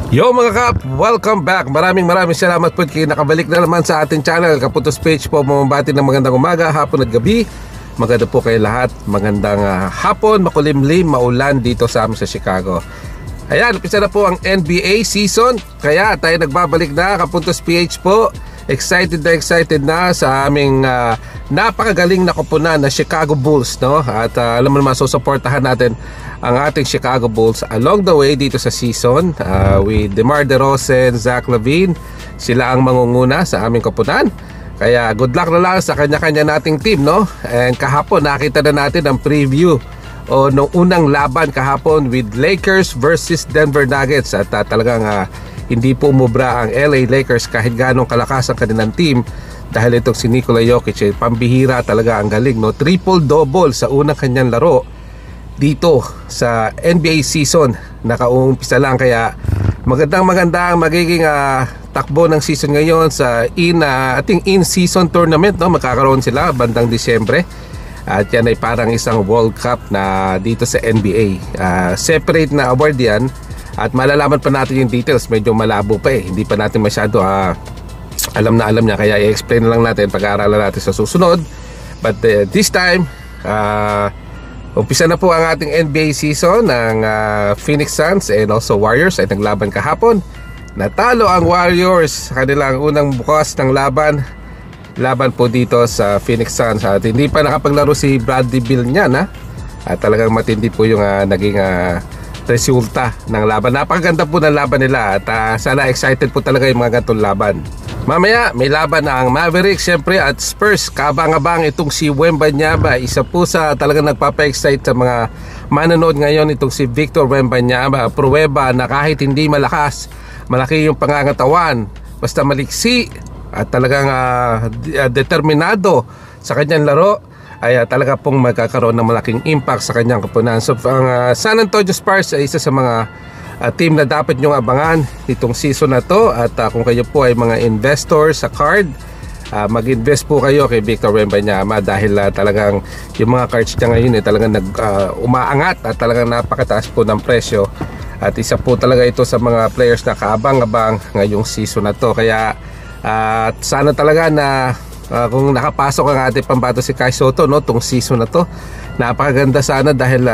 Yo mga kap, welcome back. Maraming salamat po kayo nakabalik na naman sa ating channel Kaputos Page po. Mamabati ng magandang umaga, hapon at gabi. Maganda po kayo lahat. Magandang hapon, makulimlim, maulan dito sa amin sa Chicago. Ayan, umpisa na po ang NBA season. Kaya tayo nagbabalik na, Kaputos PH po. Excited na sa aming napakagaling na koponan na Chicago Bulls, no? At alam mo naman, susuportahan natin ang ating Chicago Bulls along the way dito sa season with DeMar DeRozan, Zach LaVine. Sila ang mangunguna sa aming koponan. Kaya good luck na lang sa kanya-kanya nating team, no? And kahapon nakita na natin ang preview o nung unang laban kahapon with Lakers versus Denver Nuggets. At talagang hindi po umubra ang LA Lakers kahit ganong kalakas ang kanilang team, dahil itong si Nikola Jokic, pambihira talaga ang galing, no? Triple-double sa unang kanyang laro dito sa NBA season. Nakaumpisa lang, kaya magandang magiging takbo ng season ngayon sa ating in-season tournament, no? Magkakaroon sila bandang Disyembre. At yan ay parang isang World Cup na dito sa NBA. Separate na award yan. At malalaman pa natin yung details, medyo malabo pa hindi pa natin masyado alam niya, kaya i-explain lang natin, pag-aaralan natin sa susunod. But this time, umpisa na po ang ating NBA season ng Phoenix Suns and also Warriors ay naglaban kahapon. Natalo ang Warriors sa kanilang unang bukas ng laban po dito sa Phoenix Suns. At hindi pa nakapaglaro si Bradley Beal niyan, at talagang matindi po yung naging resulta ng laban. Napakaganda po ng laban nila at sana excited po talaga yung mga gantong laban. Mamaya may laban na ang Mavericks syempre at Spurs. Kabang-abang itong si Wembanyama. Isa po sa talagang nagpapa-excite sa mga manonood ngayon, itong si Victor Wembanyama. Pruweba na kahit hindi malakas, malaki yung pangangatawan, basta maliksi at talagang determinado sa kanyang laro, ay talaga pong magkakaroon ng malaking impact sa kanyang koponan. So ang San Antonio Spurs ay isa sa mga team na dapat nyong abangan itong season na to. At kung kayo po ay mga investor sa card, mag-invest po kayo kay Victor Wembanyama, dahil talagang yung mga cards niya ngayon talagang umaangat at talagang napakataas po ng presyo. At isa po talaga ito sa mga players na kaabang-abang ngayong season na to. Kaya sana talaga na kung nakapasok ang ating pambato si Kai Sotto, no, tong season na to, napakaganda sana, dahil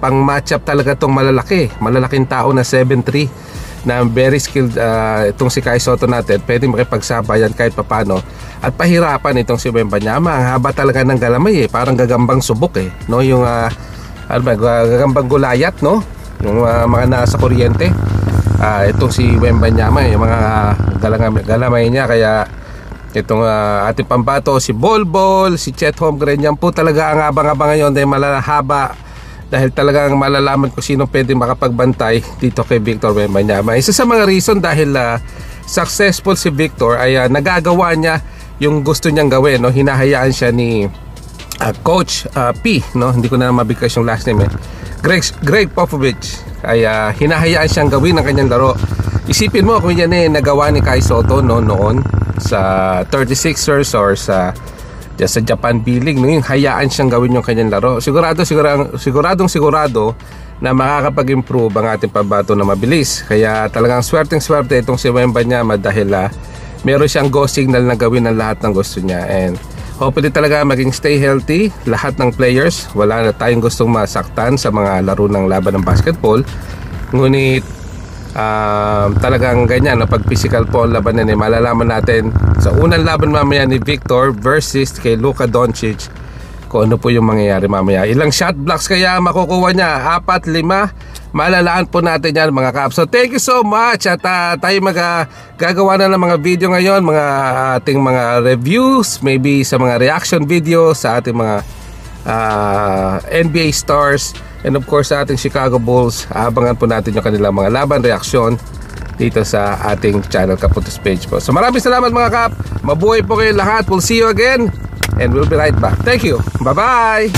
pang matchup talaga tong malalaking tao na 7'3", na very skilled itong si Kai Sotto natin. Pwede makipagsabayan kahit papano at pahirapan itong si Wembanyama. Ang haba talaga ng galamay, parang gagambang subok, no, yung gagambang gulayat, no, yung mga nasa kuryente. Itong si Wembanyama, yung mga galamay niya. Kaya itong ating pambato, si Bol, si Chet Holmgren, yan po talaga ang abang-abang ngayon, dahil malalahaba, dahil talagang malalaman ko sino pwede makapagbantay dito kay Victor Wembanyama. Isa sa mga reason dahil successful si Victor ay nagagawa niya yung gusto niyang gawin, no? Hinahayaan siya ni Coach P, no? Hindi ko na mabigkas yung last name, Greg Popovich, ay hinahayaan siyang gawin ang kanyang laro. Isipin mo kung yan nagawa ni Kai Sotto noon sa 36ers or sa Japan B-League, no, yung hayaan siyang gawin yung kanyang laro. Siguradong na makakapag-improve ang ating pambato na mabilis. Kaya talagang swerte itong si Wembanyama, dahil meron siyang go signal na gawin ang lahat ng gusto niya. And hopefully talaga maging stay healthy lahat ng players. Wala na tayong gustong masaktan sa mga laro ng laban ng basketball. Ngunit talagang ganyan, no? Pag physical po ang labanan, malalaman natin sa unang laban mamaya ni Victor versus kay Luka Doncic kung ano po yung mangyayari mamaya. Ilang shot blocks kaya makukuha niya? 4, 5? Malalaan po natin yan, mga kaps. So thank you so much. At tayo gagawa na ng mga video ngayon, mga ating mga reviews, maybe sa mga reaction videos sa ating mga NBA stars, and of course sa ating Chicago Bulls. Abangan po natin yung kanilang mga laban, reaksyon dito sa ating channel Kaputos Page po. So maraming salamat mga kap. Mabuhay po kayo lahat. We'll see you again and we'll be right back. Thank you. Bye bye.